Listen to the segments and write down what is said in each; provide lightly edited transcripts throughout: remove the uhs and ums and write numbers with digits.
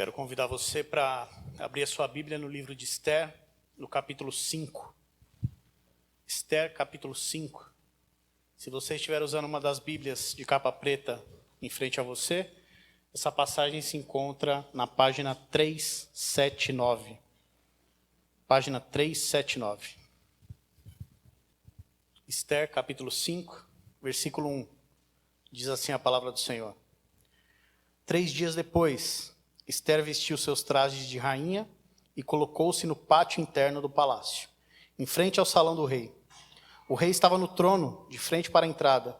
Quero convidar você para abrir a sua Bíblia no livro de Esther, no capítulo 5. Esther, capítulo 5. Se você estiver usando uma das Bíblias de capa preta em frente a você, essa passagem se encontra na página 379. Página 379. Esther, capítulo 5, versículo 1. Diz assim a palavra do Senhor. 3 dias depois, Esther vestiu seus trajes de rainha e colocou-se no pátio interno do palácio, em frente ao salão do rei. O rei estava no trono, de frente para a entrada.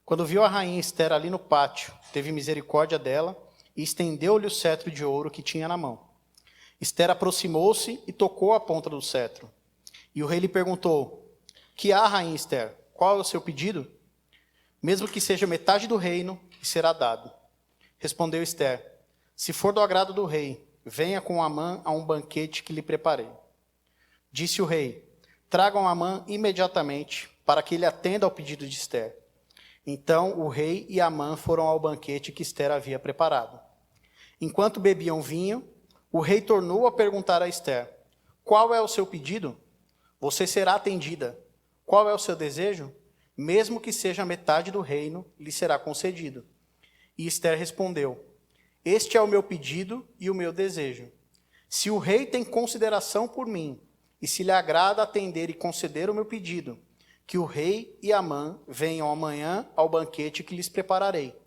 Quando viu a rainha Esther ali no pátio, teve misericórdia dela e estendeu-lhe o cetro de ouro que tinha na mão. Esther aproximou-se e tocou a ponta do cetro. E o rei lhe perguntou: "Que há, rainha Esther? Qual é o seu pedido? Mesmo que seja metade do reino, lhe será dado." Respondeu Esther: "Se for do agrado do rei, venha com Amã a um banquete que lhe preparei." Disse o rei: "Tragam Amã imediatamente, para que ele atenda ao pedido de Esther." Então o rei e Amã foram ao banquete que Esther havia preparado. Enquanto bebiam vinho, o rei tornou a perguntar a Esther: "Qual é o seu pedido? Você será atendida. Qual é o seu desejo? Mesmo que seja metade do reino, lhe será concedido." E Esther respondeu: "Este é o meu pedido e o meu desejo. Se o rei tem consideração por mim, e se lhe agrada atender e conceder o meu pedido, que o rei e Amã venham amanhã ao banquete que lhes prepararei.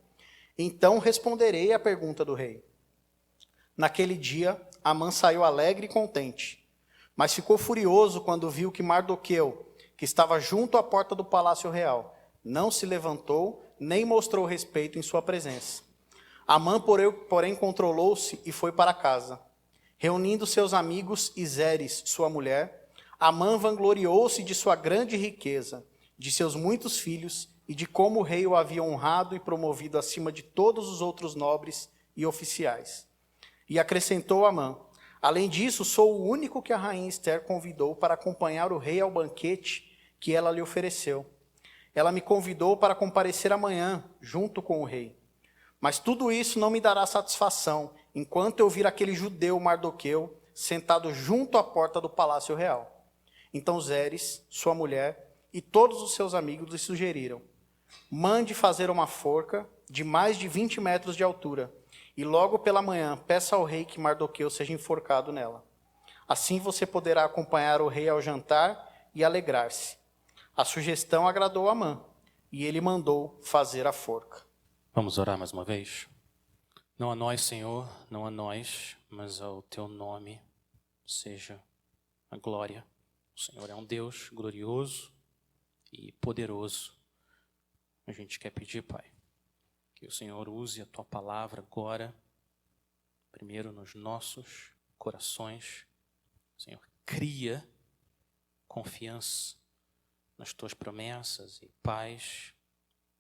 Então responderei à pergunta do rei." Naquele dia, Amã saiu alegre e contente, mas ficou furioso quando viu que Mardoqueu, que estava junto à porta do palácio real, não se levantou nem mostrou respeito em sua presença. Amã, porém, controlou-se e foi para casa. Reunindo seus amigos e Zeres, sua mulher, Amã vangloriou-se de sua grande riqueza, de seus muitos filhos e de como o rei o havia honrado e promovido acima de todos os outros nobres e oficiais. E acrescentou Amã: "Além disso, sou o único que a rainha Esther convidou para acompanhar o rei ao banquete que ela lhe ofereceu. Ela me convidou para comparecer amanhã, junto com o rei. Mas tudo isso não me dará satisfação, enquanto eu vir aquele judeu Mardoqueu sentado junto à porta do palácio real." Então Zeres, sua mulher, e todos os seus amigos lhe sugeriram: "Mande fazer uma forca de mais de 20 metros de altura, e logo pela manhã peça ao rei que Mardoqueu seja enforcado nela. Assim você poderá acompanhar o rei ao jantar e alegrar-se." A sugestão agradou a Amã, e ele mandou fazer a forca. Vamos orar mais uma vez? Não a nós, Senhor, não a nós, mas ao Teu nome seja a glória. O Senhor é um Deus glorioso e poderoso. A gente quer pedir, Pai, que o Senhor use a Tua palavra agora, primeiro nos nossos corações. Senhor, cria confiança nas Tuas promessas e paz.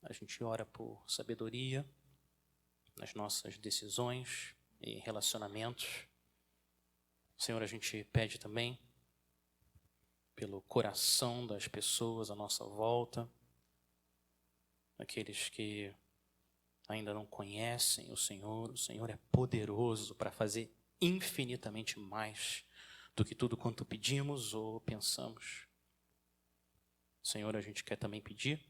A gente ora por sabedoria nas nossas decisões e relacionamentos. Senhor, a gente pede também pelo coração das pessoas à nossa volta, aqueles que ainda não conhecem o Senhor é poderoso para fazer infinitamente mais do que tudo quanto pedimos ou pensamos. Senhor, a gente quer também pedir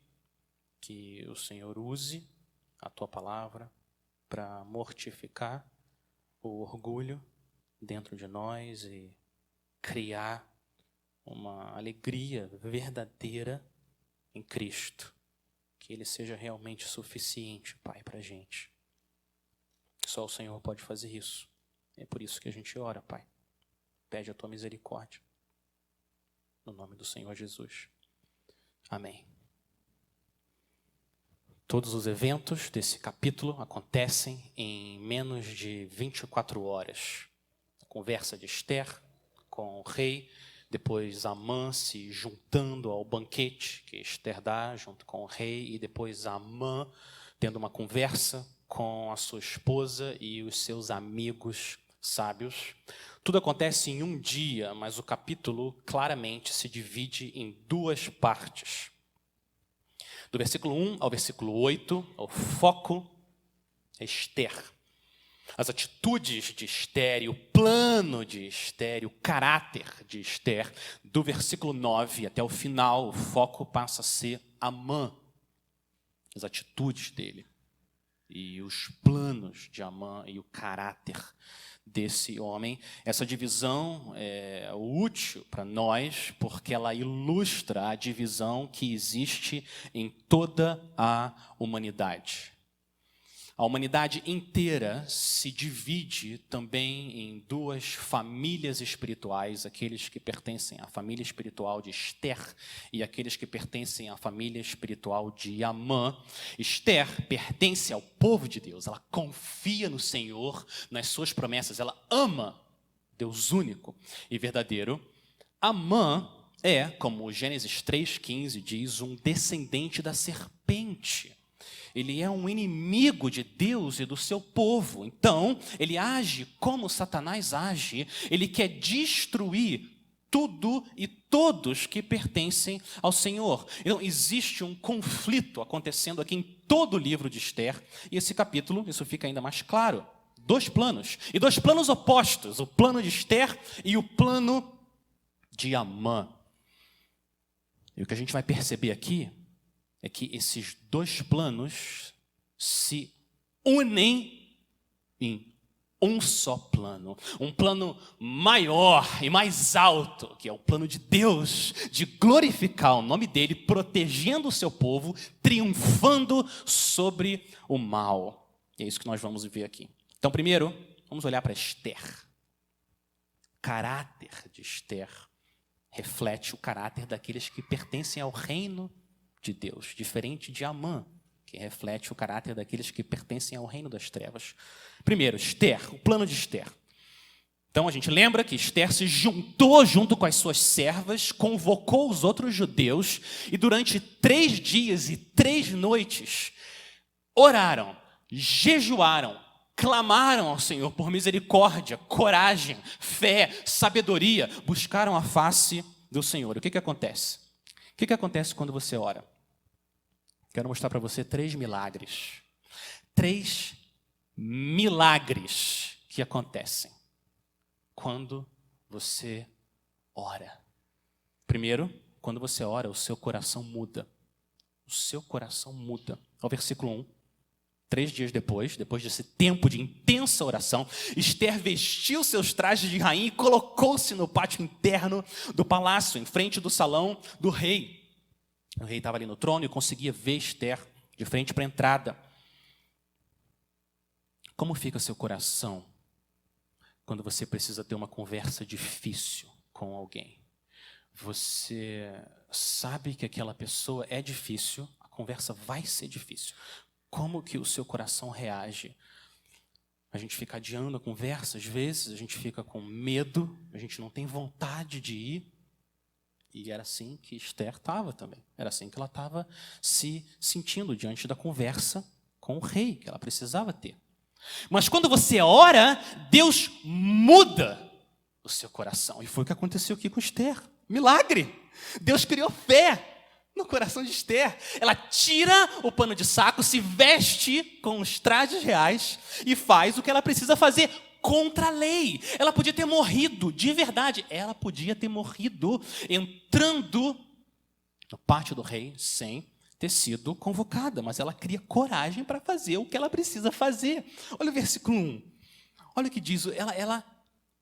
que o Senhor use a Tua palavra para mortificar o orgulho dentro de nós e criar uma alegria verdadeira em Cristo. Que Ele seja realmente suficiente, Pai, para a gente. Só o Senhor pode fazer isso. É por isso que a gente ora, Pai. Pede a Tua misericórdia. No nome do Senhor Jesus. Amém. Todos os eventos desse capítulo acontecem em menos de 24 horas. A conversa de Esther com o rei, depois Amã se juntando ao banquete que Esther dá junto com o rei, e depois Amã tendo uma conversa com a sua esposa e os seus amigos sábios. Tudo acontece em um dia, mas o capítulo claramente se divide em duas partes. Do versículo 1 ao versículo 8, o foco é Esther. As atitudes de Esther e o plano de Esther, e o caráter de Esther, do versículo 9 até o final, o foco passa a ser Amã, as atitudes dele, e os planos de Amã e o caráter desse homem. Essa divisão é útil para nós, porque ela ilustra a divisão que existe em toda a humanidade. A humanidade inteira se divide também em duas famílias espirituais, aqueles que pertencem à família espiritual de Esther e aqueles que pertencem à família espiritual de Amã. Esther pertence ao povo de Deus, ela confia no Senhor, nas suas promessas, ela ama Deus único e verdadeiro. Amã é, como Gênesis 3,15 diz, um descendente da serpente. Ele é um inimigo de Deus e do seu povo. Então, ele age como Satanás age. Ele quer destruir tudo e todos que pertencem ao Senhor. Então, existe um conflito acontecendo aqui em todo o livro de Esther. E esse capítulo, isso fica ainda mais claro. Dois planos. E dois planos opostos. O plano de Esther e o plano de Amã. E o que a gente vai perceber aqui é que esses dois planos se unem em um só plano. Um plano maior e mais alto, que é o plano de Deus, de glorificar o nome dele, protegendo o seu povo, triunfando sobre o mal. E é isso que nós vamos ver aqui. Então, primeiro, vamos olhar para Esther. O caráter de Esther reflete o caráter daqueles que pertencem ao reino de Deus, diferente de Amã, que reflete o caráter daqueles que pertencem ao reino das trevas. Primeiro, Esther, o plano de Esther. Então, a gente lembra que Esther se juntou junto com as suas servas, convocou os outros judeus e durante 3 dias e 3 noites oraram, jejuaram, clamaram ao Senhor por misericórdia, coragem, fé, sabedoria, buscaram a face do Senhor. O que acontece? O que acontece quando você ora? Quero mostrar para você 3 milagres. 3 milagres que acontecem quando você ora. Primeiro, quando você ora, o seu coração muda. O seu coração muda. Ao versículo 1. 3 dias depois desse tempo de intensa oração, Esther vestiu seus trajes de rainha e colocou-se no pátio interno do palácio, em frente do salão do rei. O rei estava ali no trono e conseguia ver Esther de frente para a entrada. Como fica seu coração quando você precisa ter uma conversa difícil com alguém? Você sabe que aquela pessoa é difícil, a conversa vai ser difícil. Como que o seu coração reage? A gente fica adiando a conversa, às vezes a gente fica com medo, a gente não tem vontade de ir. E era assim que Esther estava também. Era assim que ela estava se sentindo diante da conversa com o rei, que ela precisava ter. Mas quando você ora, Deus muda o seu coração. E foi o que aconteceu aqui com Esther. Milagre! Deus criou fé no coração de Esther. Ela tira o pano de saco, se veste com os trajes reais e faz o que ela precisa fazer contra a lei. Ela podia ter morrido, de verdade. Ela podia ter morrido entrando no pátio do rei sem ter sido convocada. Mas ela cria coragem para fazer o que ela precisa fazer. Olha o versículo 1. Olha o que diz. Ela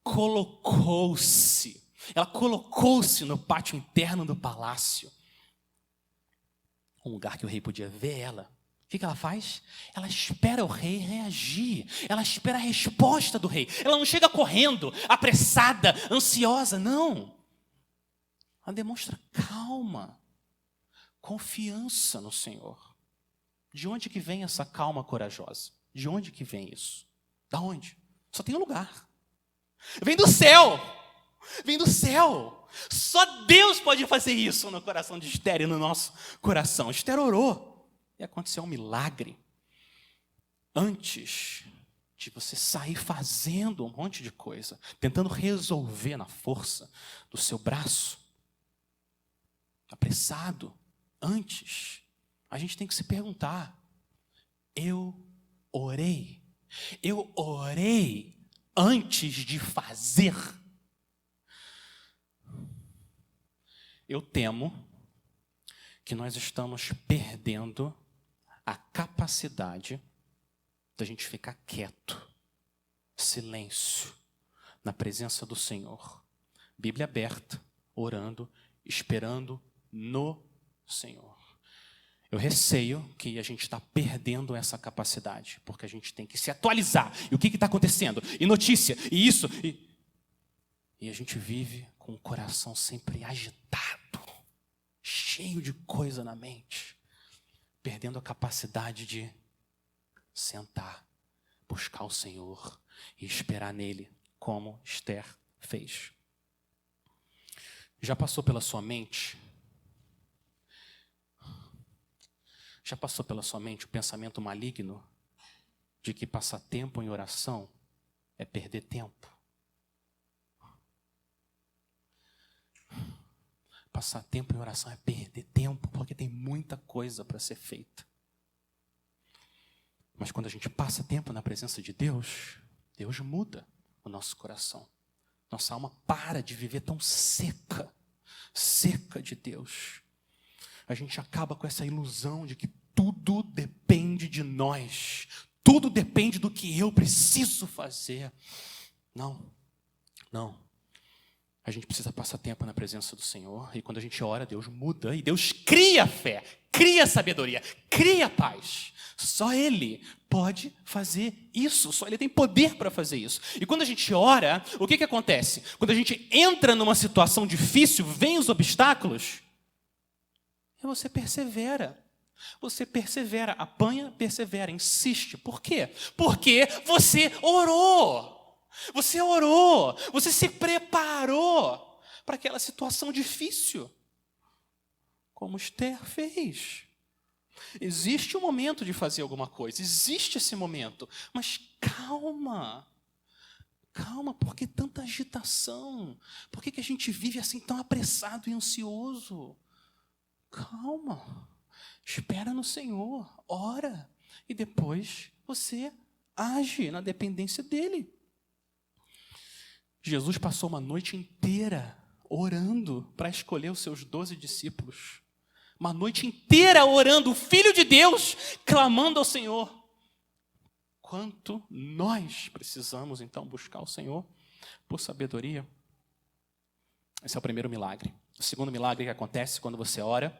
colocou-se. Ela colocou-se no pátio interno do palácio. Um lugar que o rei podia ver ela. O que ela faz? Ela espera o rei reagir. Ela espera a resposta do rei. Ela não chega correndo, apressada, ansiosa, não. Ela demonstra calma, confiança no Senhor. De onde que vem essa calma corajosa? De onde que vem isso? Da onde? Só tem um lugar. Vem do céu. Vem do céu. Só Deus pode fazer isso no coração de Esther e no nosso coração. Esther orou. E aconteceu um milagre. Antes de você sair fazendo um monte de coisa, tentando resolver na força do seu braço, apressado, antes, a gente tem que se perguntar: eu orei Eu orei antes de fazer. Eu temo que nós estamos perdendo a capacidade da gente ficar quieto, silêncio, na presença do Senhor. Bíblia aberta, orando, esperando no Senhor. Eu receio que a gente está perdendo essa capacidade, porque a gente tem que se atualizar. E o que está acontecendo? E notícia, e isso. E a gente vive com o coração sempre agitado, cheio de coisa na mente, perdendo a capacidade de sentar, buscar o Senhor e esperar nele, como Esther fez. Já passou pela sua mente? Já passou pela sua mente o pensamento maligno de que passar tempo em oração é perder tempo? Passar tempo em oração é perder tempo, porque tem muita coisa para ser feita. Mas quando a gente passa tempo na presença de Deus, Deus muda o nosso coração. Nossa alma para de viver tão seca de Deus. A gente acaba com essa ilusão de que tudo depende de nós. Tudo depende do que eu preciso fazer. Não. A gente precisa passar tempo na presença do Senhor. E quando a gente ora, Deus muda. E Deus cria fé, cria sabedoria, cria paz. Só Ele pode fazer isso. Só Ele tem poder para fazer isso. E quando a gente ora, o que acontece? Quando a gente entra numa situação difícil, vem os obstáculos, e você persevera. Você persevera, apanha, persevera, insiste. Por quê? Porque você orou. Você orou, você se preparou para aquela situação difícil, como Esther fez. Existe um momento de fazer alguma coisa, existe esse momento, mas calma, por que tanta agitação? Por que a gente vive assim tão apressado e ansioso? Calma, espera no Senhor, ora, e depois você age na dependência dEle. Jesus passou uma noite inteira orando para escolher os seus 12 discípulos. Uma noite inteira orando, o Filho de Deus, clamando ao Senhor. Quanto nós precisamos, então, buscar o Senhor por sabedoria. Esse é o primeiro milagre. O segundo milagre que acontece quando você ora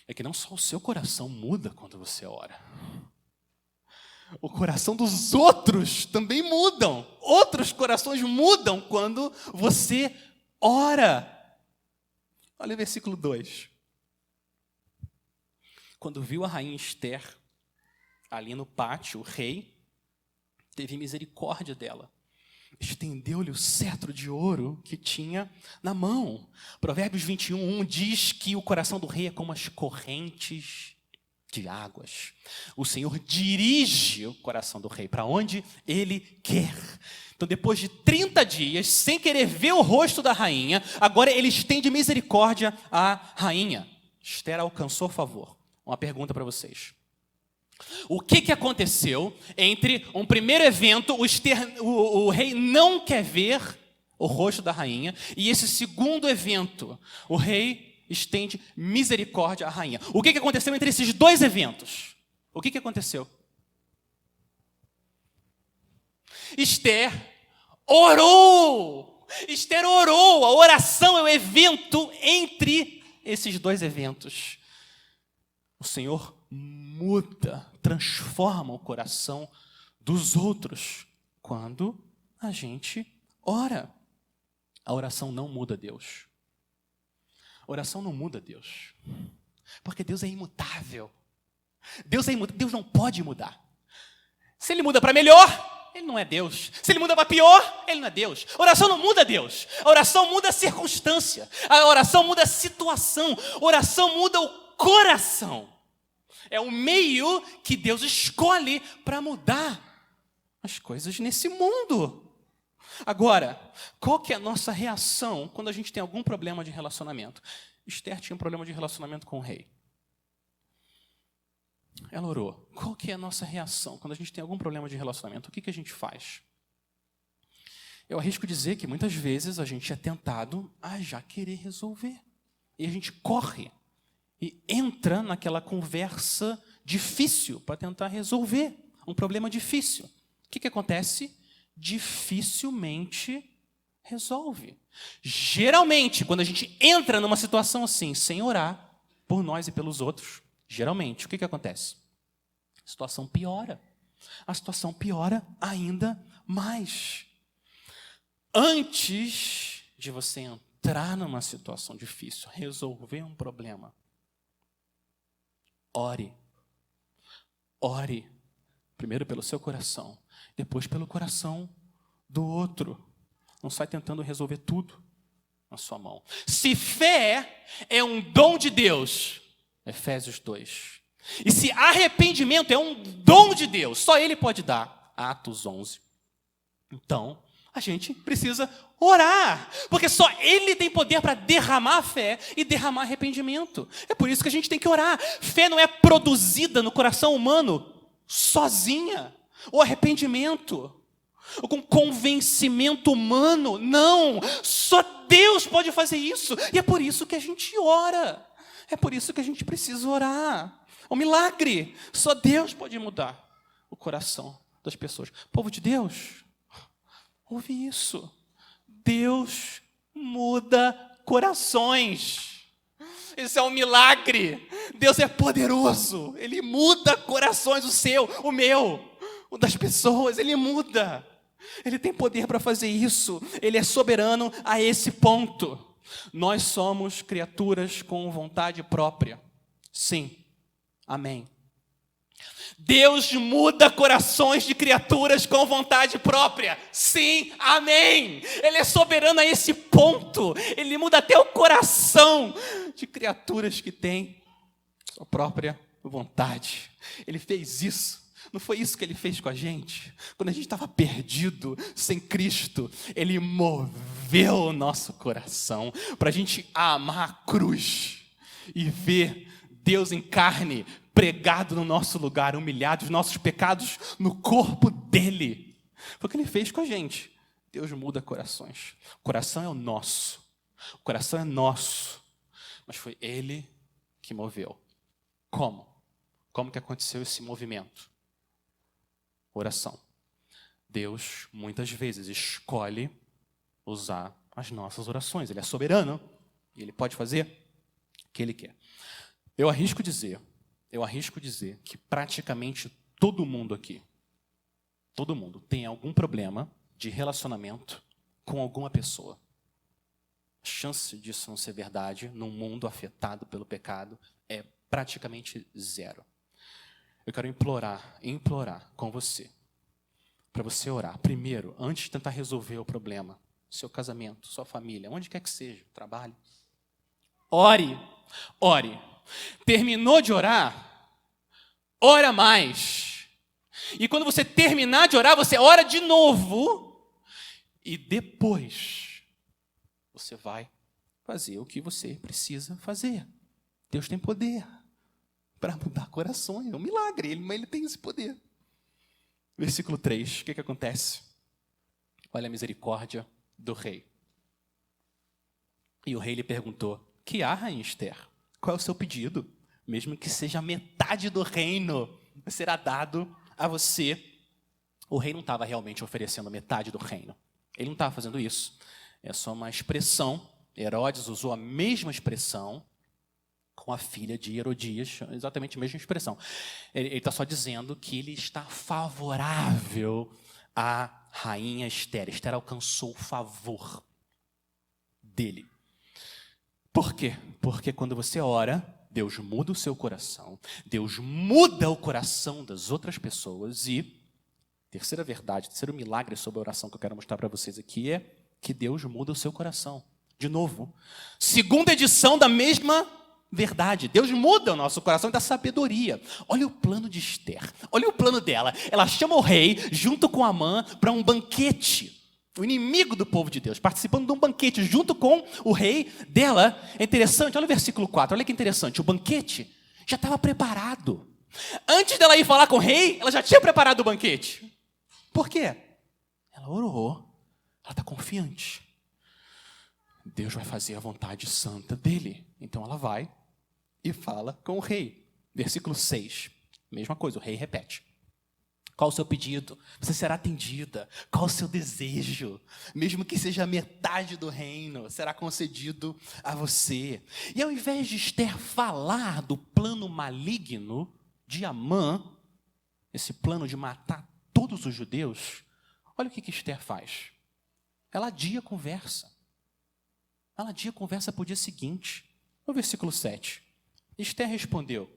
é que não só o seu coração muda quando você ora. O coração dos outros também mudam. Outros corações mudam quando você ora. Olha o versículo 2. Quando viu a rainha Esther ali no pátio, o rei teve misericórdia dela. Estendeu-lhe o cetro de ouro que tinha na mão. Provérbios 21:1 diz que o coração do rei é como as correntes de águas. O Senhor dirige o coração do rei para onde Ele quer. Então, depois de 30 dias, sem querer ver o rosto da rainha, agora ele estende misericórdia à rainha. Esther alcançou favor. Uma pergunta para vocês. O que aconteceu entre um primeiro evento, o rei não quer ver o rosto da rainha, e esse segundo evento, o rei estende misericórdia à rainha? O que aconteceu entre esses dois eventos? O que aconteceu? Esther orou. Esther orou. A oração é o evento entre esses dois eventos. O Senhor muda, transforma o coração dos outros quando a gente ora. A oração não muda Deus. A oração não muda Deus, porque Deus é imutável. Deus não pode mudar. Se Ele muda para melhor, Ele não é Deus. Se Ele muda para pior, Ele não é Deus. A oração não muda Deus. A oração muda a circunstância. A oração muda a situação. A oração muda o coração. É o meio que Deus escolhe para mudar as coisas nesse mundo. Agora, qual que é a nossa reação quando a gente tem algum problema de relacionamento? Esther tinha um problema de relacionamento com o rei. Ela orou. Qual que é a nossa reação quando a gente tem algum problema de relacionamento? O que a gente faz? Eu arrisco dizer que muitas vezes a gente é tentado a já querer resolver. E a gente corre e entra naquela conversa difícil para tentar resolver um problema difícil. O que acontece? Dificilmente resolve. Geralmente, quando a gente entra numa situação assim, sem orar por nós e pelos outros, geralmente, o que acontece? A situação piora. A situação piora ainda mais. Antes de você entrar numa situação difícil, resolver um problema, ore. Ore. Primeiro pelo seu coração, depois pelo coração do outro. Não sai tentando resolver tudo na sua mão. Se fé é um dom de Deus, Efésios 2. E se arrependimento é um dom de Deus, só Ele pode dar, Atos 11. Então, a gente precisa orar, porque só Ele tem poder para derramar fé e derramar arrependimento. É por isso que a gente tem que orar. Fé não é produzida no coração humano sozinha, ou arrependimento, ou com convencimento humano. Não, só Deus pode fazer isso. E é por isso que a gente ora. É por isso que a gente precisa orar. É um milagre. Só Deus pode mudar o coração das pessoas. Povo de Deus, ouve isso. Deus muda corações. Isso é um milagre. Deus é poderoso. Ele muda corações, o seu, o meu, o das pessoas. Ele muda. Ele tem poder para fazer isso. Ele é soberano a esse ponto. Nós somos criaturas com vontade própria. Sim. Amém. Deus muda corações de criaturas com vontade própria. Sim, amém. Ele é soberano a esse ponto. Ele muda até o coração de criaturas que têm sua própria vontade. Ele fez isso. Não foi isso que Ele fez com a gente? Quando a gente estava perdido, sem Cristo, Ele moveu o nosso coração para a gente amar a cruz e ver Deus em carne, pregado no nosso lugar, humilhado, os nossos pecados no corpo dele. Foi o que Ele fez com a gente. Deus muda corações. O coração é o nosso. O coração é nosso. Mas foi Ele que moveu. Como? Como que aconteceu esse movimento? Oração. Deus, muitas vezes, escolhe usar as nossas orações. Ele é soberano e Ele pode fazer o que Ele quer. Eu arrisco dizer que praticamente todo mundo aqui, todo mundo tem algum problema de relacionamento com alguma pessoa. A chance disso não ser verdade num mundo afetado pelo pecado é praticamente zero. Eu quero implorar com você, para você orar. Primeiro, antes de tentar resolver o problema, seu casamento, sua família, onde quer que seja, trabalho. Ore. Terminou de orar, ora mais. E quando você terminar de orar, você ora de novo. E depois, você vai fazer o que você precisa fazer. Deus tem poder para mudar corações. É um milagre, ele tem esse poder. Versículo 3, o que acontece? Olha a misericórdia do rei. E o rei lhe perguntou: que há, rainha Esther? Qual é o seu pedido? Mesmo que seja metade do reino, será dado a você. O rei não estava realmente oferecendo metade do reino. Ele não estava fazendo isso. É só uma expressão. Herodes usou a mesma expressão com a filha de Herodias, exatamente a mesma expressão. Ele está só dizendo que ele está favorável à rainha Esther. Esther alcançou o favor dele. Por quê? Porque quando você ora, Deus muda o seu coração, Deus muda o coração das outras pessoas. E terceira verdade, terceiro milagre sobre a oração que eu quero mostrar para vocês aqui é que Deus muda o seu coração. De novo, segunda edição da mesma verdade. Deus muda o nosso coração e dá sabedoria. Olha o plano de Esther, olha o plano dela. Ela chama o rei junto com Amã para um banquete. O inimigo do povo de Deus, participando de um banquete junto com o rei dela. É interessante, olha o versículo 4, olha que interessante. O banquete já estava preparado. Antes dela ir falar com o rei, ela já tinha preparado o banquete. Por quê? Ela orou, ela está confiante. Deus vai fazer a vontade santa dele. Então ela vai e fala com o rei. Versículo 6, mesma coisa, o rei repete. Qual o seu pedido? Você será atendida. Qual o seu desejo? Mesmo que seja metade do reino, será concedido a você. E ao invés de Esther falar do plano maligno de Amã, esse plano de matar todos os judeus, olha o que Esther faz. Ela adia a conversa. Ela adia a conversa para o dia seguinte. No versículo 7, Esther respondeu,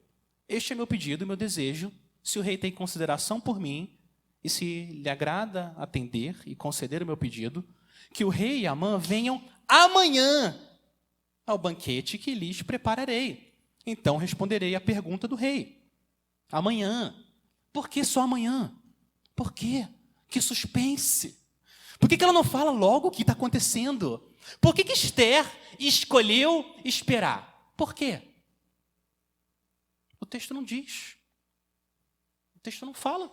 este é meu pedido e meu desejo, se o rei tem consideração por mim, e se lhe agrada atender e conceder o meu pedido, que o rei e Amã venham amanhã ao banquete que lhes prepararei. Então responderei à pergunta do rei. Amanhã. Por que só amanhã? Por quê? Que suspense. Por que ela não fala logo o que está acontecendo? Por que Esther escolheu esperar? Por quê? O texto não diz. O texto não fala.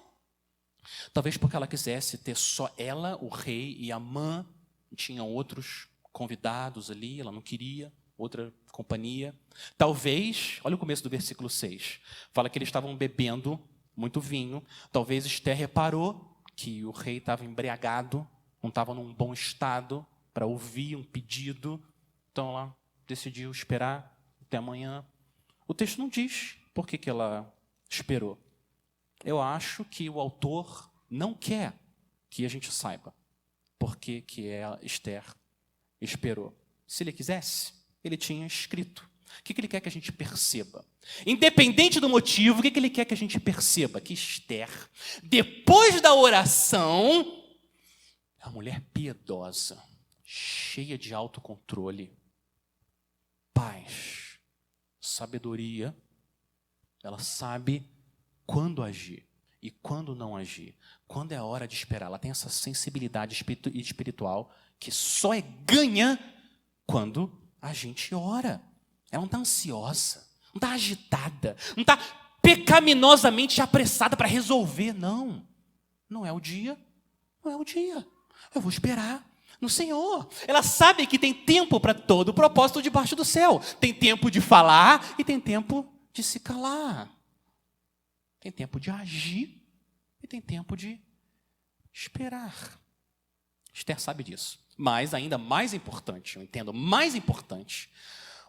Talvez porque ela quisesse ter só ela, o rei e Amã. Tinham outros convidados ali, ela não queria outra companhia. Talvez, olha o começo do versículo 6. Fala que eles estavam bebendo muito vinho. Talvez Esther reparou que o rei estava embriagado, não estava num bom estado para ouvir um pedido. Então ela decidiu esperar até amanhã. O texto não diz por que ela esperou. Eu acho que o autor não quer que a gente saiba por que Esther esperou. Se ele quisesse, ele tinha escrito. O que ele quer que a gente perceba? Independente do motivo, o que ele quer que a gente perceba? Que Esther, depois da oração, é uma mulher piedosa, cheia de autocontrole, paz, sabedoria. Ela sabe quando agir e quando não agir. Quando é a hora de esperar. Ela tem essa sensibilidade espiritual que só é ganha quando a gente ora. Ela não está ansiosa, não está agitada, não está pecaminosamente apressada para resolver. Não, não é o dia, não é o dia. Eu vou esperar no Senhor. Ela sabe que tem tempo para todo o propósito debaixo do céu. Tem tempo de falar e tem tempo de se calar. Tem tempo de agir e tem tempo de esperar. Esther sabe disso. Mas, ainda mais importante, eu entendo, mais importante,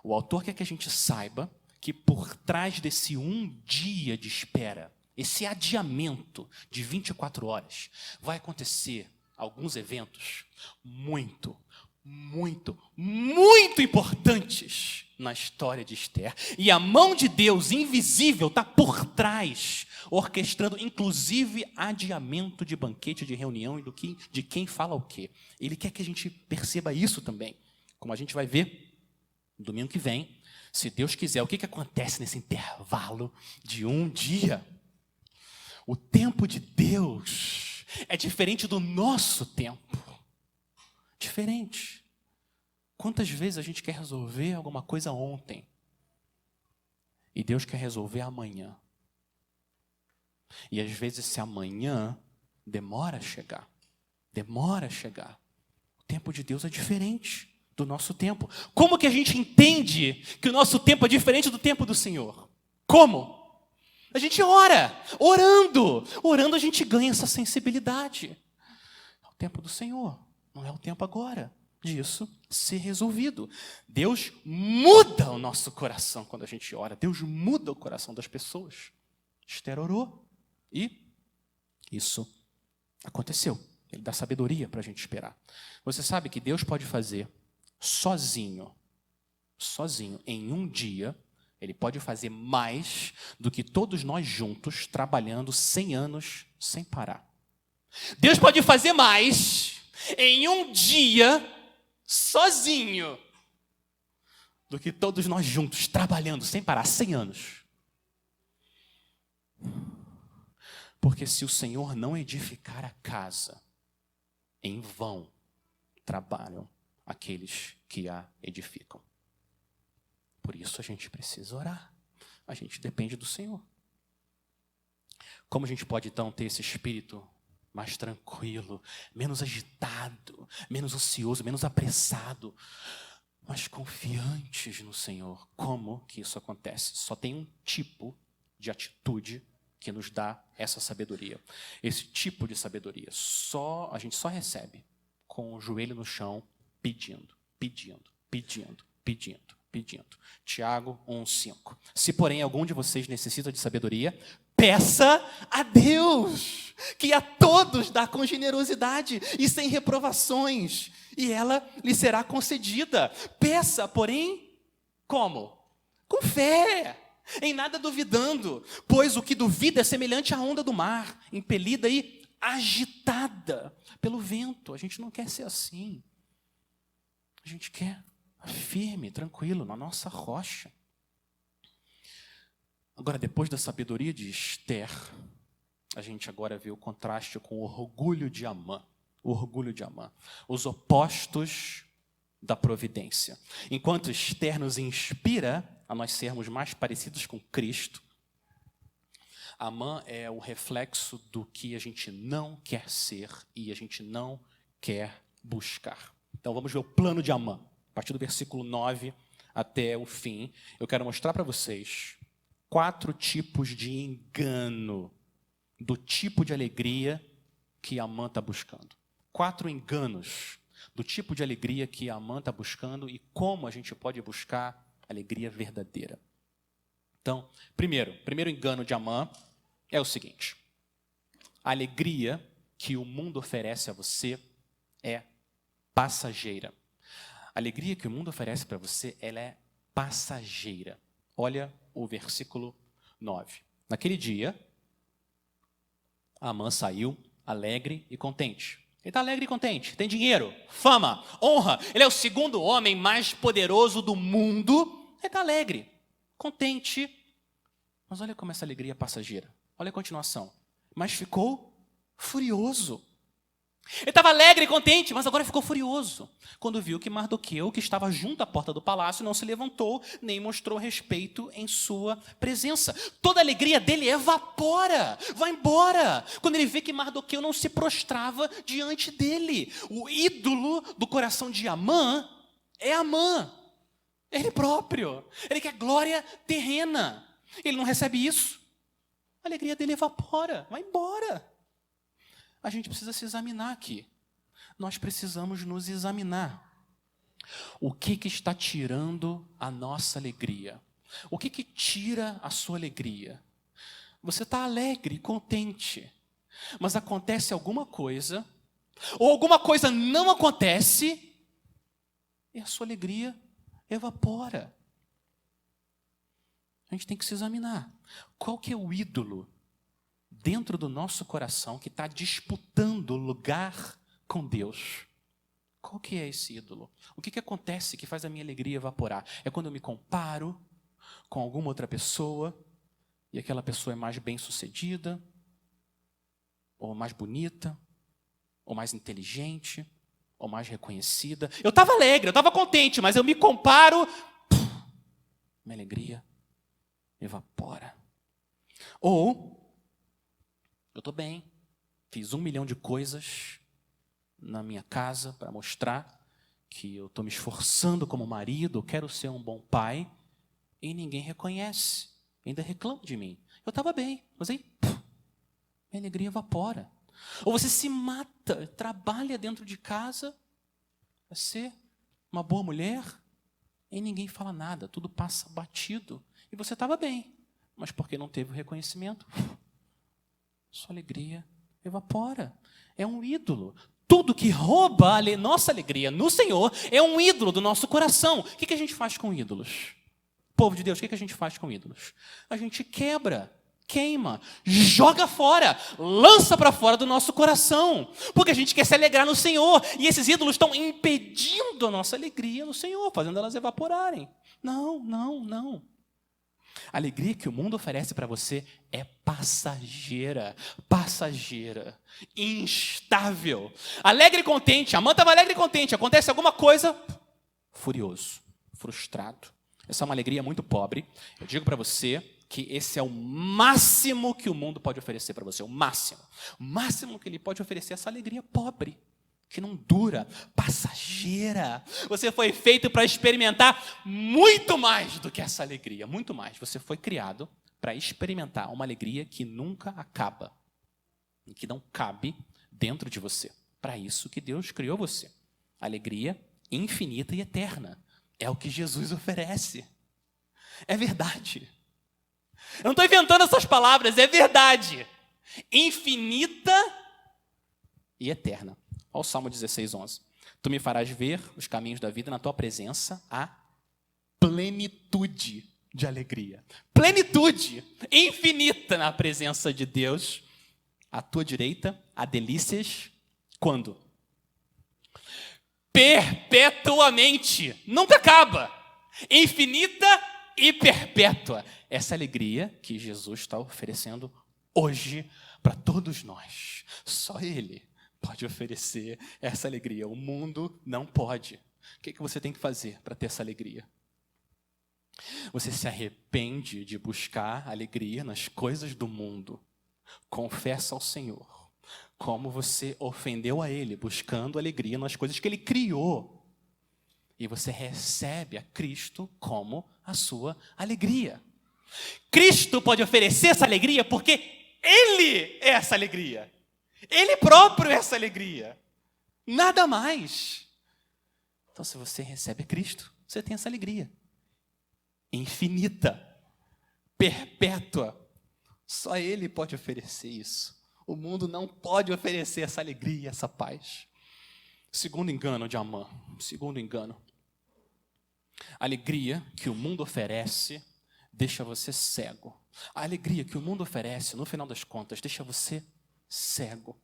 o autor quer que a gente saiba que por trás desse um dia de espera, esse adiamento de 24 horas, vai acontecer alguns eventos muito importantes na história de Esther. E a mão de Deus invisível está por trás, orquestrando inclusive adiamento de banquete, de reunião e de quem fala o quê. Ele quer que a gente perceba isso também, como a gente vai ver no domingo que vem. Se Deus quiser, o que acontece nesse intervalo de um dia? O tempo de Deus é diferente do nosso tempo. Diferente. Quantas vezes a gente quer resolver alguma coisa ontem e Deus quer resolver amanhã? E às vezes esse amanhã demora a chegar. O tempo de Deus é diferente do nosso tempo. Como que a gente entende que o nosso tempo é diferente do tempo do Senhor? Como? A gente ora. Orando a gente ganha essa sensibilidade. É o tempo do Senhor, não é o tempo agora disso ser resolvido. Deus muda o nosso coração quando a gente ora. Deus muda o coração das pessoas. Esther orou e isso aconteceu. Ele dá sabedoria para a gente esperar. Você sabe que Deus pode fazer sozinho, em um dia, Ele pode fazer mais do que todos nós juntos, trabalhando 100 anos sem parar. Deus pode fazer mais em um dia, sozinho, do que todos nós juntos, trabalhando sem parar 100 anos. Porque se o Senhor não edificar a casa, em vão trabalham aqueles que a edificam. Por isso a gente precisa orar. A gente depende do Senhor. Como a gente pode, então, ter esse espírito mais tranquilo, menos agitado, menos ocioso, menos apressado, mas confiantes no Senhor? Como que isso acontece? Só tem um tipo de atitude que nos dá essa sabedoria. Esse tipo de sabedoria a gente só recebe com o joelho no chão, pedindo. Tiago 1:5. Se, porém, algum de vocês necessita de sabedoria, peça a Deus, que a todos dá com generosidade e sem reprovações, e ela lhe será concedida. Peça, porém, como? Com fé, em nada duvidando, pois o que duvida é semelhante à onda do mar, impelida e agitada pelo vento. A gente não quer ser assim. A gente quer firme, tranquilo, na nossa rocha. Agora, depois da sabedoria de Esther, a gente agora vê o contraste com o orgulho de Amã. O orgulho de Amã. Os opostos da providência. Enquanto Esther nos inspira a nós sermos mais parecidos com Cristo, Amã é o reflexo do que a gente não quer ser e a gente não quer buscar. Então vamos ver o plano de Amã. A partir do versículo 9 até o fim, eu quero mostrar para vocês 4 tipos de engano do tipo de alegria que Amã está buscando. 4 enganos do tipo de alegria que Amã está buscando e como a gente pode buscar alegria verdadeira. Então, primeiro engano de Amã é o seguinte: a alegria que o mundo oferece a você é passageira. A alegria que o mundo oferece para você, ela é passageira. Olha o versículo 9. Naquele dia, Amã saiu alegre e contente. Ele está alegre e contente, tem dinheiro, fama, honra. Ele é o segundo homem mais poderoso do mundo. Ele está alegre, contente. Mas olha como essa alegria é passageira. Olha a continuação. Mas ficou furioso. Ele estava alegre e contente, mas agora ficou furioso, quando viu que Mardoqueu, que estava junto à porta do palácio, não se levantou, nem mostrou respeito em sua presença. Toda a alegria dele evapora, vai embora, quando ele vê que Mardoqueu não se prostrava diante dele. O ídolo do coração de Amã é Amã, ele próprio. Ele quer glória terrena, ele não recebe isso. A alegria dele evapora, vai embora. A gente precisa se examinar aqui. Nós precisamos nos examinar. O que está tirando a nossa alegria? O que tira a sua alegria? Você está alegre, contente, mas acontece alguma coisa, ou alguma coisa não acontece, e a sua alegria evapora. A gente tem que se examinar. Qual que é o ídolo dentro do nosso coração que está disputando lugar com Deus? Qual que é esse ídolo? O que acontece que faz a minha alegria evaporar? É quando eu me comparo com alguma outra pessoa e aquela pessoa é mais bem-sucedida, ou mais bonita, ou mais inteligente, ou mais reconhecida. Eu estava alegre, eu estava contente, mas eu me comparo, minha alegria evapora. Ou eu estou bem, fiz 1 milhão de coisas na minha casa para mostrar que eu estou me esforçando como marido, eu quero ser um bom pai, e ninguém reconhece, ainda reclama de mim. Eu estava bem, mas aí minha alegria evapora. Ou você se mata, trabalha dentro de casa para ser uma boa mulher, e ninguém fala nada, tudo passa batido. E você estava bem, mas porque não teve o reconhecimento, sua alegria evapora. É um ídolo. Tudo que rouba a nossa alegria no Senhor é um ídolo do nosso coração. O que a gente faz com ídolos? Povo de Deus, o que a gente faz com ídolos? A gente quebra, queima, joga fora, lança para fora do nosso coração, porque a gente quer se alegrar no Senhor, e esses ídolos estão impedindo a nossa alegria no Senhor, fazendo elas evaporarem. Não. A alegria que o mundo oferece para você é passageira, instável. Alegre e contente, Amã estava alegre e contente, acontece alguma coisa, furioso, frustrado. Essa é uma alegria muito pobre. Eu digo para você, que esse é o máximo que o mundo pode oferecer para você, o máximo. O máximo que ele pode oferecer é essa alegria pobre, que não dura, passageira. Você foi feito para experimentar muito mais do que essa alegria, muito mais. Você foi criado para experimentar uma alegria que nunca acaba, e que não cabe dentro de você. Para isso que Deus criou você. Alegria infinita e eterna. É o que Jesus oferece. É verdade. Eu não estou inventando essas palavras, é verdade. Infinita e eterna. Olha o Salmo 16:11. Tu me farás ver os caminhos da vida, na tua presença há plenitude de alegria. Plenitude infinita na presença de Deus. À tua direita há delícias. Quando? Perpetuamente. Nunca acaba. Infinita e perpétua. Essa alegria que Jesus está oferecendo hoje para todos nós. Só Ele pode oferecer essa alegria. O mundo não pode. O que você tem que fazer para ter essa alegria? Você se arrepende de buscar alegria nas coisas do mundo. Confessa ao Senhor como você ofendeu a Ele, buscando alegria nas coisas que Ele criou. E você recebe a Cristo como a sua alegria. Cristo pode oferecer essa alegria porque Ele é essa alegria. Ele próprio é essa alegria. Nada mais. Então, se você recebe Cristo, você tem essa alegria. Infinita. Perpétua. Só Ele pode oferecer isso. O mundo não pode oferecer essa alegria, essa paz. Segundo engano de Amã. Segundo engano. A alegria que o mundo oferece deixa você cego. A alegria que o mundo oferece, no final das contas, deixa você cego.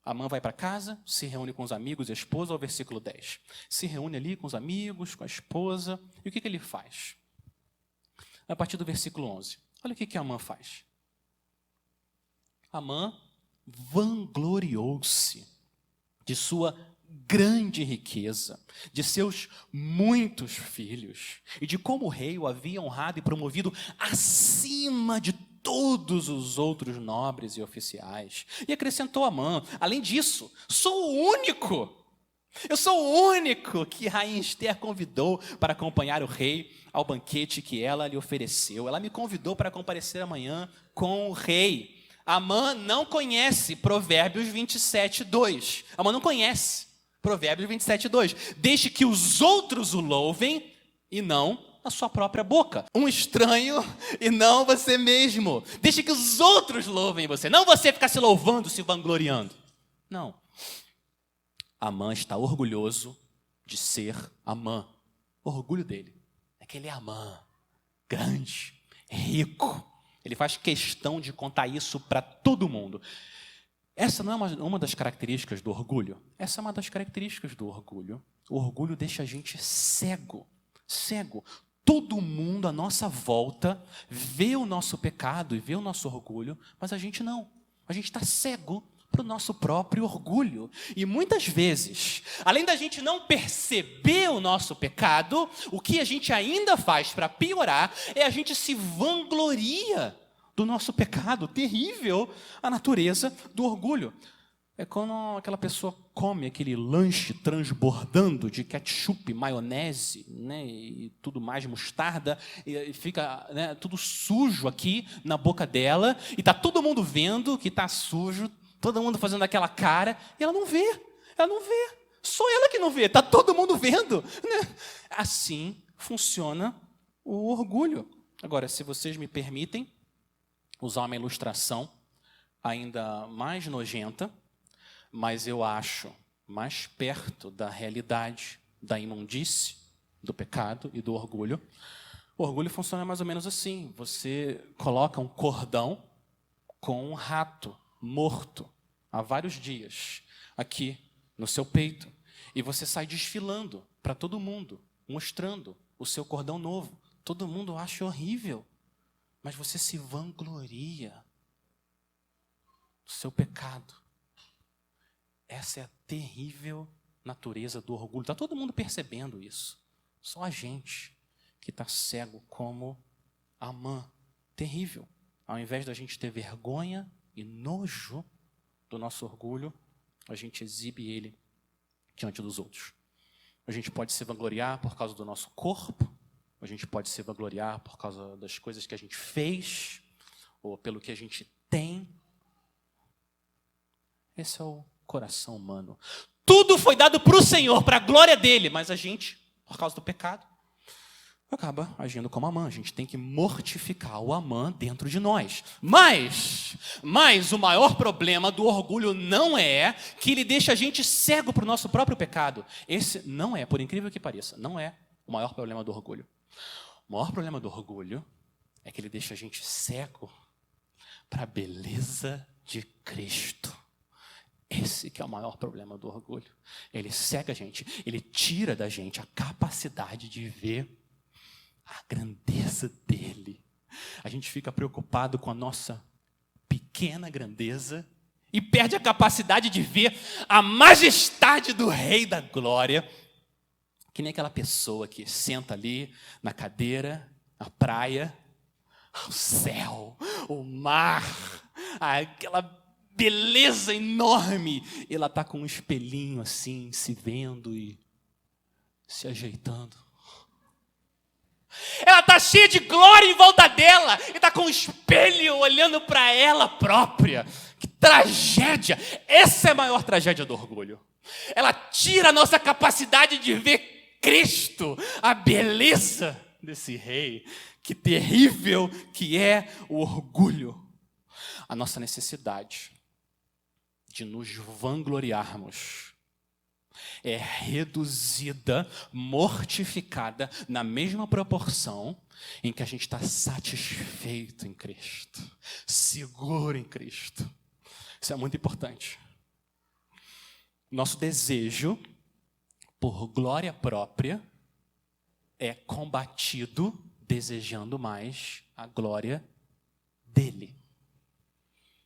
Amã vai para casa, se reúne com os amigos e a esposa, ao versículo 10. Se reúne ali com os amigos, com a esposa. E o que ele faz? A partir do versículo 11. Olha o que Amã faz. Amã vangloriou-se de sua grande riqueza, de seus muitos filhos, e de como o rei o havia honrado e promovido acima de todos os outros nobres e oficiais. E acrescentou Amã: além disso, sou o único. Eu sou o único que Rainha Ester convidou para acompanhar o rei ao banquete que ela lhe ofereceu. Ela me convidou para comparecer amanhã com o rei. Amã não conhece Provérbios 27:2. Amã não conhece Provérbios 27:2. Deixe que os outros o louvem e não a sua própria boca. Um estranho e não você mesmo. Deixe que os outros louvem você. Não você ficar se louvando, se vangloriando. Não. Amã está orgulhoso de ser Amã. O orgulho dele é que ele é Amã. Grande, rico. Ele faz questão de contar isso para todo mundo. Essa não é uma das características do orgulho? Essa é uma das características do orgulho. O orgulho deixa a gente cego. Cego. Todo mundo à nossa volta vê o nosso pecado e vê o nosso orgulho, mas a gente não. A gente está cego para o nosso próprio orgulho. E muitas vezes, além da gente não perceber o nosso pecado, o que a gente ainda faz para piorar é a gente se vangloria do nosso pecado. Terrível a natureza do orgulho. É quando aquela pessoa come aquele lanche transbordando de ketchup, maionese, né, e tudo mais, mostarda, e fica, né, tudo sujo aqui na boca dela, e está todo mundo vendo que está sujo, todo mundo fazendo aquela cara, e ela não vê, só ela que não vê, está todo mundo vendo. Né? Assim funciona o orgulho. Agora, se vocês me permitem usar uma ilustração ainda mais nojenta, mas eu acho mais perto da realidade, da imundície, do pecado e do orgulho. O orgulho funciona mais ou menos assim. Você coloca um cordão com um rato morto há vários dias aqui no seu peito e você sai desfilando para todo mundo, mostrando o seu cordão novo. Todo mundo acha horrível, mas você se vangloria do seu pecado. Essa é a terrível natureza do orgulho. Está todo mundo percebendo isso. Só a gente que está cego como Amã. terrível. Ao invés da gente ter vergonha e nojo do nosso orgulho, a gente exibe ele diante dos outros. A gente pode se vangloriar por causa do nosso corpo, a gente pode se vangloriar por causa das coisas que a gente fez, ou pelo que a gente tem. Esse é o coração humano. Tudo foi dado para o Senhor, para a glória dele, mas a gente, por causa do pecado, acaba agindo como Amã. A gente tem que mortificar o Amã dentro de nós. Mas o maior problema do orgulho não é que ele deixa a gente cego para o nosso próprio pecado. Esse não é, por incrível que pareça, não é o maior problema do orgulho. O maior problema do orgulho é que ele deixa a gente cego para a beleza de Cristo. Esse que é o maior problema do orgulho. Ele cega a gente, ele tira da gente a capacidade de ver a grandeza dele. A gente fica preocupado com a nossa pequena grandeza e perde a capacidade de ver a majestade do Rei da Glória. Que nem aquela pessoa que senta ali na cadeira, na praia, o céu, o mar, aquela beleza enorme. Ela está com um espelhinho assim, se vendo e se ajeitando. Ela está cheia de glória em volta dela e está com um espelho olhando para ela própria. Que tragédia! Essa é a maior tragédia do orgulho. Ela tira a nossa capacidade de ver Cristo, a beleza desse rei. Que terrível que é o orgulho. A nossa necessidade de nos vangloriarmos é reduzida, mortificada na mesma proporção em que a gente está satisfeito em Cristo, seguro em Cristo. Isso é muito importante. Nosso desejo por glória própria é combatido desejando mais a glória dele.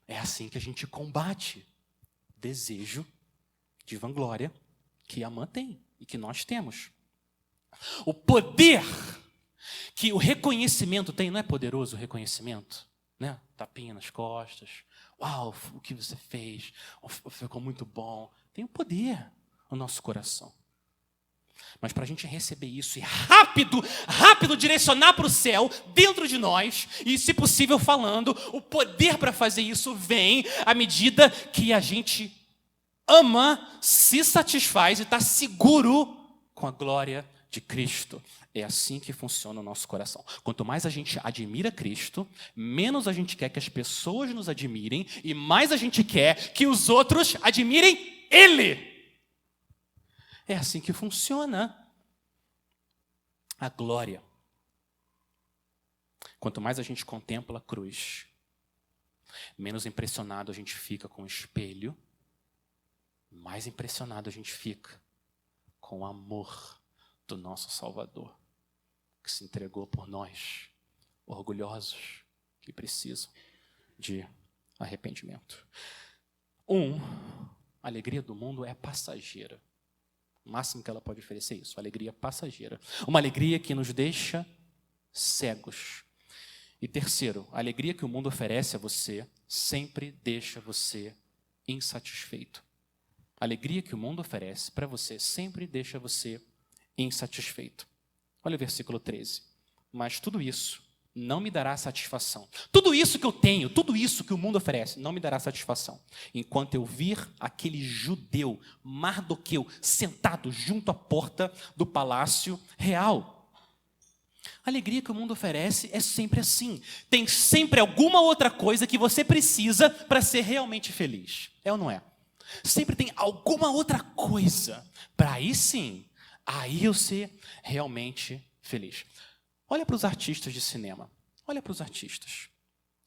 É assim que a gente combate desejo de vanglória que Amã tem e que nós temos. O poder que o reconhecimento tem, não é poderoso o reconhecimento? Né? Tapinha nas costas. Uau, o que você fez? Ficou muito bom. Tem um poder no nosso coração. Mas para a gente receber isso e rápido direcionar para o céu, dentro de nós, e se possível falando, o poder para fazer isso vem à medida que a gente ama, se satisfaz e está seguro com a glória de Cristo. É assim que funciona o nosso coração. Quanto mais a gente admira Cristo, menos a gente quer que as pessoas nos admirem e mais a gente quer que os outros admirem Ele. É assim que funciona a glória. Quanto mais a gente contempla a cruz, menos impressionado a gente fica com o espelho, mais impressionado a gente fica com o amor do nosso Salvador, que se entregou por nós, orgulhosos, que precisam de arrependimento. A alegria do mundo é passageira. O máximo que ela pode oferecer é isso, alegria passageira. Uma alegria que nos deixa cegos. E terceiro, a alegria que o mundo oferece a você sempre deixa você insatisfeito. A alegria que o mundo oferece para você sempre deixa você insatisfeito. Olha o versículo 13. Mas tudo isso não me dará satisfação. Tudo isso que eu tenho, tudo isso que o mundo oferece, não me dará satisfação. Enquanto eu vir aquele judeu, Mardoqueu, sentado junto à porta do palácio real. A alegria que o mundo oferece é sempre assim. Tem sempre alguma outra coisa que você precisa para ser realmente feliz. É ou não é? Sempre tem alguma outra coisa para aí sim, aí eu ser realmente feliz. Olha para os artistas de cinema. Olha para os artistas.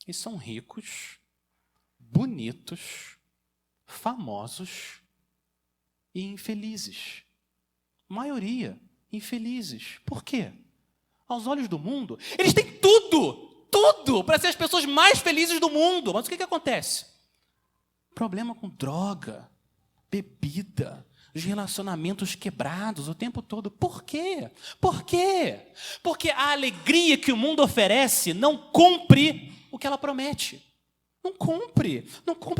Eles são ricos, bonitos, famosos e infelizes. A maioria infelizes. Por quê? Aos olhos do mundo, eles têm tudo para ser as pessoas mais felizes do mundo. Mas o que acontece? Problema com droga, bebida, os relacionamentos quebrados o tempo todo. Por quê? Por quê? Porque a alegria que o mundo oferece não cumpre o que ela promete. Não cumpre,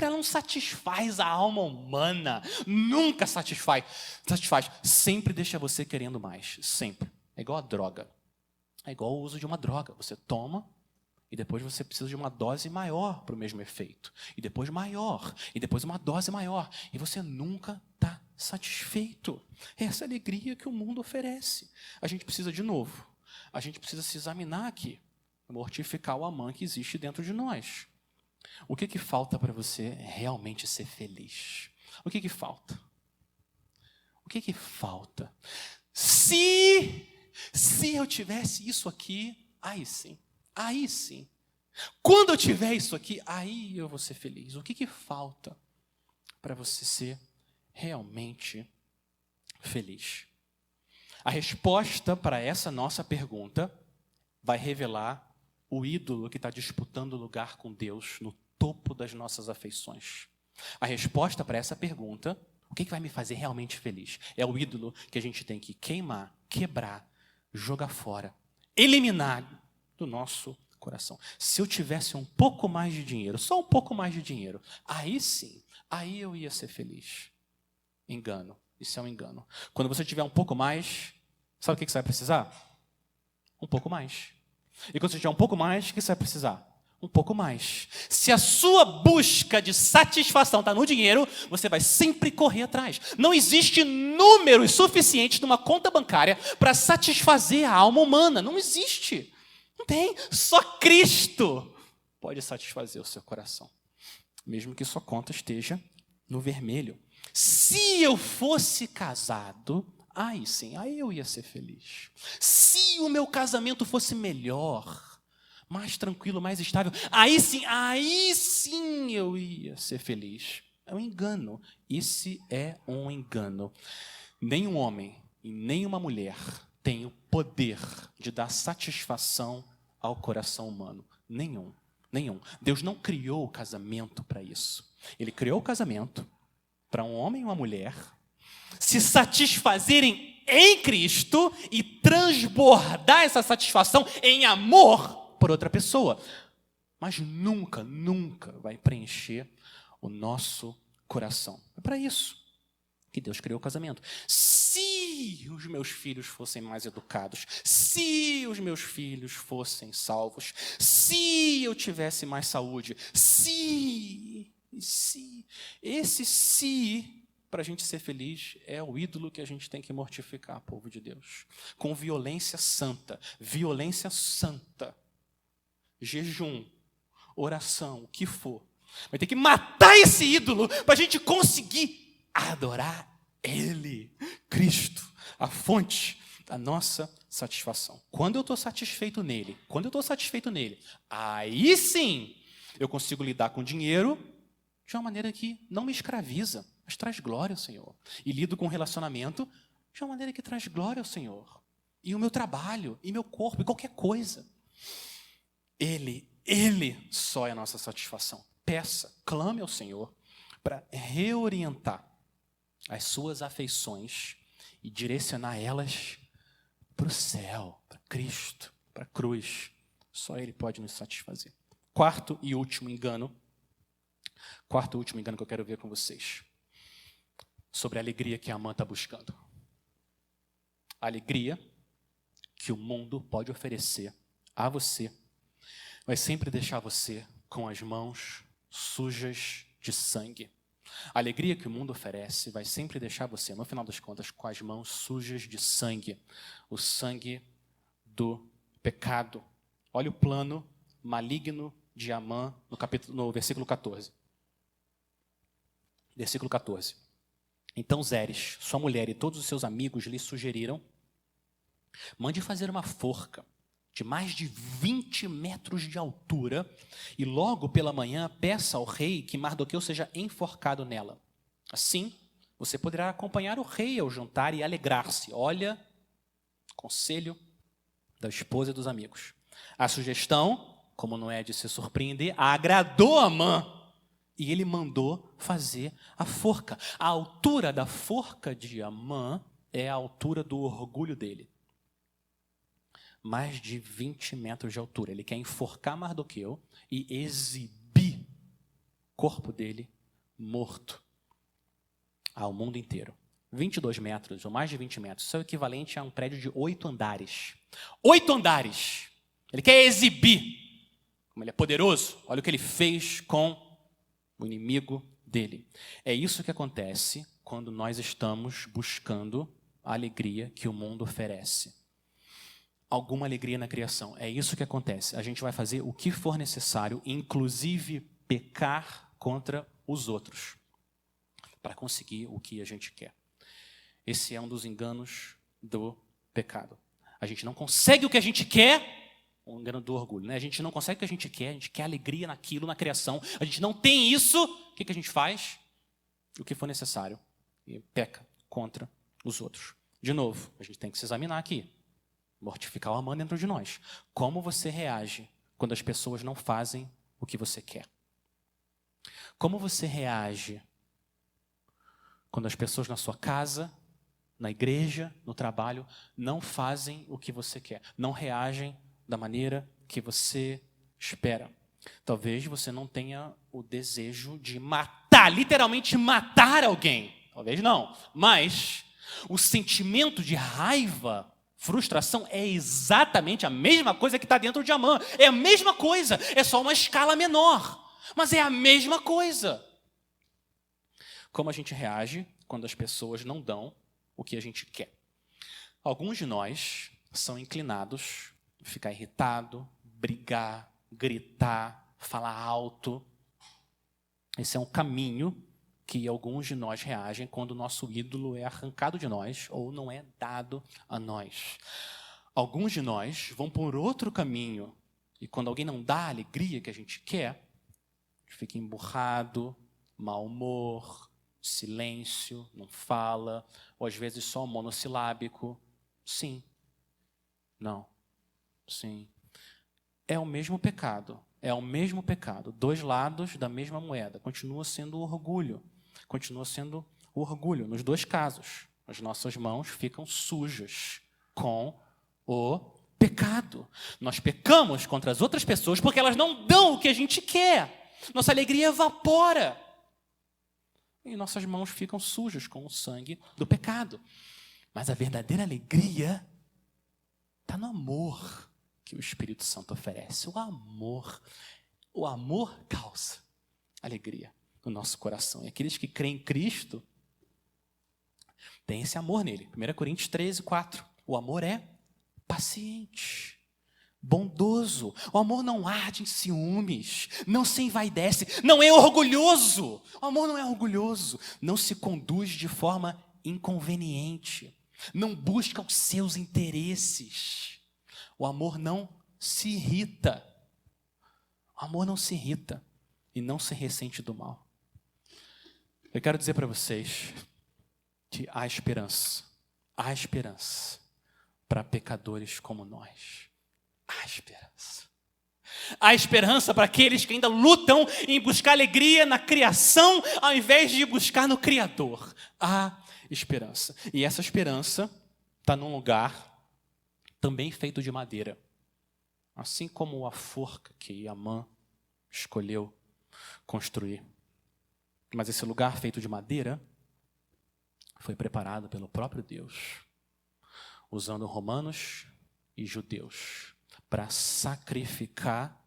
ela não satisfaz a alma humana, nunca satisfaz, sempre deixa você querendo mais, sempre. É igual a droga, é igual o uso de uma droga, você toma e depois você precisa de uma dose maior para o mesmo efeito, e depois maior, e depois uma dose maior, e você nunca está satisfeito. É essa alegria que o mundo oferece. A gente precisa de novo, a gente precisa se examinar aqui, mortificar o amã que existe dentro de nós. O que falta para você realmente ser feliz? O que falta? O que falta? Se eu tivesse isso aqui, aí sim. Quando eu tiver isso aqui, aí eu vou ser feliz. O que falta para você ser realmente feliz? A resposta para essa nossa pergunta vai revelar o ídolo que está disputando lugar com Deus no topo das nossas afeições. A resposta para essa pergunta, o que vai me fazer realmente feliz? É o ídolo que a gente tem que queimar, quebrar, jogar fora, eliminar do nosso coração. Se eu tivesse um pouco mais de dinheiro, só um pouco mais de dinheiro, aí sim, aí eu ia ser feliz. Engano, isso é um engano. Quando você tiver um pouco mais, sabe o que você vai precisar? Um pouco mais. E quando você tiver um pouco mais, o que você vai precisar? Um pouco mais. Se a sua busca de satisfação está no dinheiro, você vai sempre correr atrás. Não existe números suficientes numa conta bancária para satisfazer a alma humana. Não existe. Não tem. Só Cristo pode satisfazer o seu coração. Mesmo que sua conta esteja no vermelho. Se eu fosse casado, aí sim, aí eu ia ser feliz. Se o meu casamento fosse melhor, mais tranquilo, mais estável, aí sim eu ia ser feliz. É um engano. Esse é um engano. Nenhum homem e nenhuma mulher tem o poder de dar satisfação ao coração humano. Nenhum. Deus não criou o casamento para isso. Ele criou o casamento para um homem e uma mulher se satisfazerem em Cristo e transbordar essa satisfação em amor por outra pessoa. Mas nunca vai preencher o nosso coração. É para isso que Deus criou o casamento. Se os meus filhos fossem mais educados, se os meus filhos fossem salvos, se eu tivesse mais saúde, esse se, para a gente ser feliz, é o ídolo que a gente tem que mortificar, povo de Deus. Com violência santa, jejum, oração, o que for. Vai ter que matar esse ídolo para a gente conseguir adorar Ele, Cristo, a fonte da nossa satisfação. Quando eu estou satisfeito nele, aí sim eu consigo lidar com dinheiro de uma maneira que não me escraviza, mas traz glória ao Senhor. E lido com relacionamento de uma maneira que traz glória ao Senhor. E o meu trabalho, e meu corpo, e qualquer coisa. Ele só é a nossa satisfação. Peça, clame ao Senhor para reorientar as suas afeições e direcionar elas para o céu, para Cristo, para a cruz. Só Ele pode nos satisfazer. Quarto e último engano que eu quero ver com vocês. Sobre a alegria que a Amã está buscando. A alegria que o mundo pode oferecer a você vai sempre deixar você com as mãos sujas de sangue. A alegria que o mundo oferece vai sempre deixar você, no final das contas, com as mãos sujas de sangue. O sangue do pecado. Olha o plano maligno de Amã no versículo 14. Versículo 14. Então Zeres, sua mulher e todos os seus amigos lhe sugeriram: mande fazer uma forca de mais de 20 metros de altura, e logo pela manhã peça ao rei que Mardoqueu seja enforcado nela. Assim, você poderá acompanhar o rei ao jantar e alegrar-se. Olha, conselho da esposa e dos amigos. A sugestão, como não é de se surpreender, agradou Amã. e ele mandou fazer a forca. A altura da forca de Amã é a altura do orgulho dele. Mais de 20 metros de altura. Ele quer enforcar Mardoqueu e exibir o corpo dele morto ao mundo inteiro. 22 metros, ou mais de 20 metros, isso é o equivalente a um prédio de 8 andares. 8 andares! Ele quer exibir como ele é poderoso. Olha o que ele fez com o inimigo dele. É isso que acontece quando nós estamos buscando a alegria que o mundo oferece. Alguma alegria na criação. É isso que acontece. A gente vai fazer o que for necessário, inclusive pecar contra os outros, para conseguir o que a gente quer. Esse é um dos enganos do pecado. A gente não consegue o que a gente quer, o engano do orgulho, né? A gente não consegue o que a gente quer alegria naquilo, na criação. A gente não tem isso, o que a gente faz? O que for necessário. E peca contra os outros. De novo, a gente tem que se examinar aqui. Mortificar o Amã dentro de nós. Como você reage quando as pessoas não fazem o que você quer? Como você reage quando as pessoas na sua casa, na igreja, no trabalho, não fazem o que você quer? Não reagem da maneira que você espera. Talvez você não tenha o desejo de matar, literalmente matar alguém. Talvez não. Mas o sentimento de raiva, frustração, é exatamente a mesma coisa que está dentro de Amã. É a mesma coisa, é só uma escala menor. Mas é a mesma coisa. Como a gente reage quando as pessoas não dão o que a gente quer? Alguns de nós são inclinados a ficar irritado, brigar, gritar, falar alto. Esse é um caminho que alguns de nós reagem quando o nosso ídolo é arrancado de nós ou não é dado a nós. Alguns de nós vão por outro caminho e quando alguém não dá a alegria que a gente quer, a gente fica emburrado, mau humor, silêncio, não fala, ou às vezes só monossilábico. Sim. Não. Sim. É o mesmo pecado. É o mesmo pecado. Dois lados da mesma moeda. Continua sendo orgulho. Continua sendo orgulho. Nos dois casos, as nossas mãos ficam sujas com o pecado. Nós pecamos contra as outras pessoas porque elas não dão o que a gente quer. Nossa alegria evapora. E nossas mãos ficam sujas com o sangue do pecado. Mas a verdadeira alegria está no amor que o Espírito Santo oferece. O amor causa alegria no nosso coração. E aqueles que creem em Cristo têm esse amor nele. 1 Coríntios 13, 4. O amor é paciente, bondoso. O amor não arde em ciúmes, não se envaidece, não é orgulhoso. O amor não é orgulhoso, não se conduz de forma inconveniente, não busca os seus interesses. O amor não se irrita. O amor não se irrita e não se ressente do mal. Eu quero dizer para vocês que há esperança para pecadores como nós. Há esperança. Há esperança para aqueles que ainda lutam em buscar alegria na criação ao invés de buscar no Criador. Há esperança. E essa esperança está num lugar também feito de madeira. Assim como a forca que Amã escolheu construir. Mas esse lugar feito de madeira foi preparado pelo próprio Deus, usando romanos e judeus, para sacrificar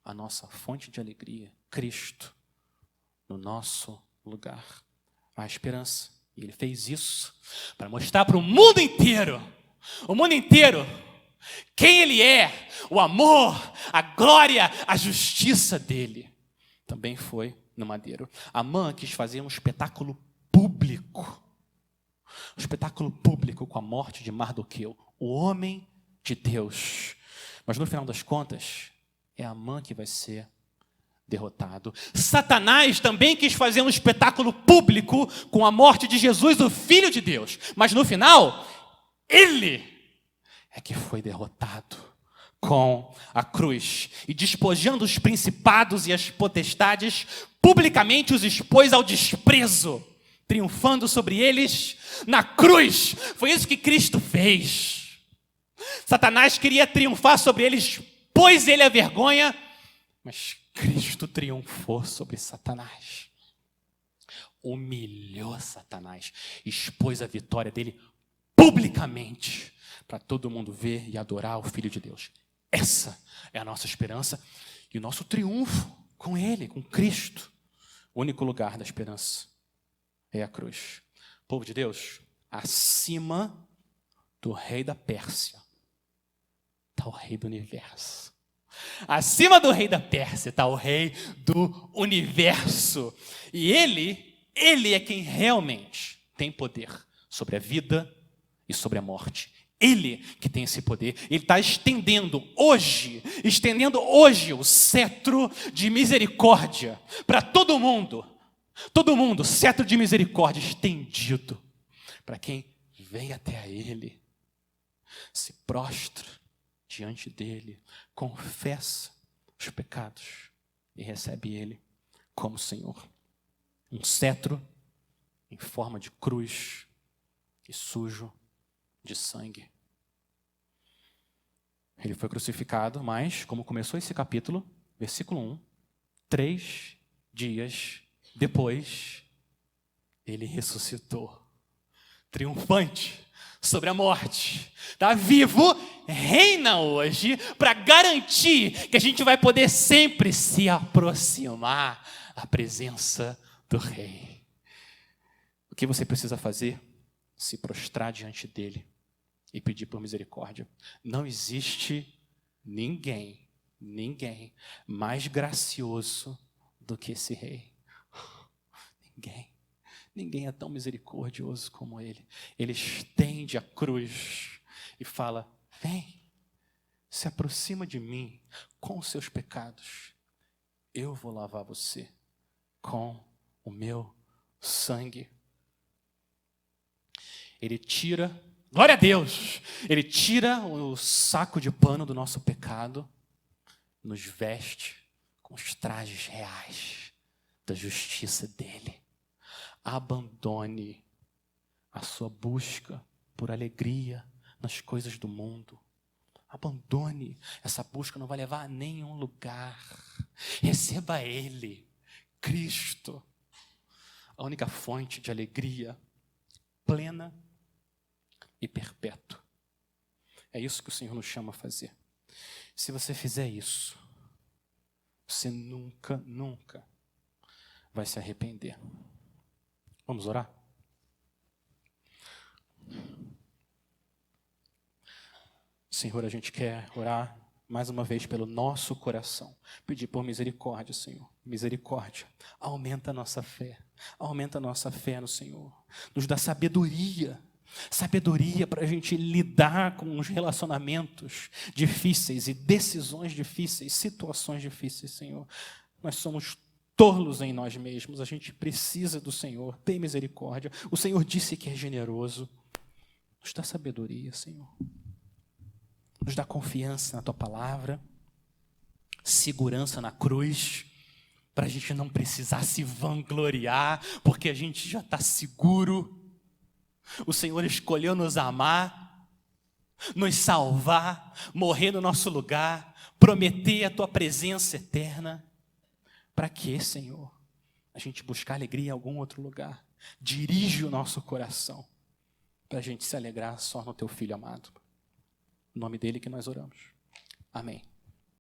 a nossa fonte de alegria, Cristo, no nosso lugar. Há esperança. E ele fez isso para mostrar para o mundo inteiro, quem ele é, o amor, a glória, a justiça dele. Também foi no madeiro. Amã quis fazer um espetáculo público. Um espetáculo público com a morte de Mardoqueu, o homem de Deus. Mas no final das contas, é Amã que vai ser derrotado. Satanás também quis fazer um espetáculo público com a morte de Jesus, o Filho de Deus. Mas no final, ele é que foi derrotado com a cruz. E despojando os principados e as potestades, publicamente os expôs ao desprezo, triunfando sobre eles na cruz. Foi isso que Cristo fez. Satanás queria triunfar sobre eles, pôs ele à vergonha, mas Cristo triunfou sobre Satanás. Humilhou Satanás, expôs a vitória dele publicamente, para todo mundo ver e adorar o Filho de Deus. Essa é a nossa esperança e o nosso triunfo com ele, com Cristo. O único lugar da esperança é a cruz. Povo de Deus, acima do rei da Pérsia está o rei do universo. Acima do rei da Pérsia está o rei do universo. E ele é quem realmente tem poder sobre a vida e sobre a morte. Ele que tem esse poder. Ele está estendendo hoje o cetro de misericórdia para todo mundo. Todo mundo, cetro de misericórdia estendido para quem vem até a ele, se prostra diante dele, confessa os pecados e recebe ele como Senhor. Um cetro em forma de cruz e sujo de sangue. Ele foi crucificado, mas, como começou esse capítulo, versículo 1, 3 dias depois, ele ressuscitou, triunfante sobre a morte. Está vivo, reina hoje, para garantir que a gente vai poder sempre se aproximar da presença do Rei. O que você precisa fazer? Se prostrar diante dele e pedir por misericórdia. Não existe ninguém mais gracioso do que esse Rei. Ninguém é tão misericordioso como ele. Ele estende a cruz e fala: vem, se aproxima de mim com os seus pecados. Eu vou lavar você com o meu sangue. Ele tira, glória a Deus, ele tira o saco de pano do nosso pecado, nos veste com os trajes reais da justiça dele. Abandone a sua busca por alegria nas coisas do mundo. Abandone, essa busca não vai levar a nenhum lugar. Receba ele, Cristo, a única fonte de alegria plena e perpétua. É isso que o Senhor nos chama a fazer. Se você fizer isso, você nunca vai se arrepender. Vamos orar? Senhor, a gente quer orar mais uma vez pelo nosso coração. Pedir por misericórdia, Senhor. Misericórdia. Aumenta a nossa fé. Aumenta a nossa fé no Senhor. Nos dá sabedoria. Sabedoria para a gente lidar com os relacionamentos difíceis e decisões difíceis, situações difíceis, Senhor. Nós somos tolos em nós mesmos, a gente precisa do Senhor, tem misericórdia. O Senhor disse que é generoso. Nos dá sabedoria, Senhor. Nos dá confiança na Tua palavra, segurança na cruz, para a gente não precisar se vangloriar, porque a gente já está seguro. O Senhor escolheu nos amar, nos salvar, morrer no nosso lugar, prometer a Tua presença eterna. Para quê, Senhor? A gente buscar alegria em algum outro lugar. Dirige o nosso coração para a gente se alegrar só no Teu Filho amado. No nome dele que nós oramos. Amém.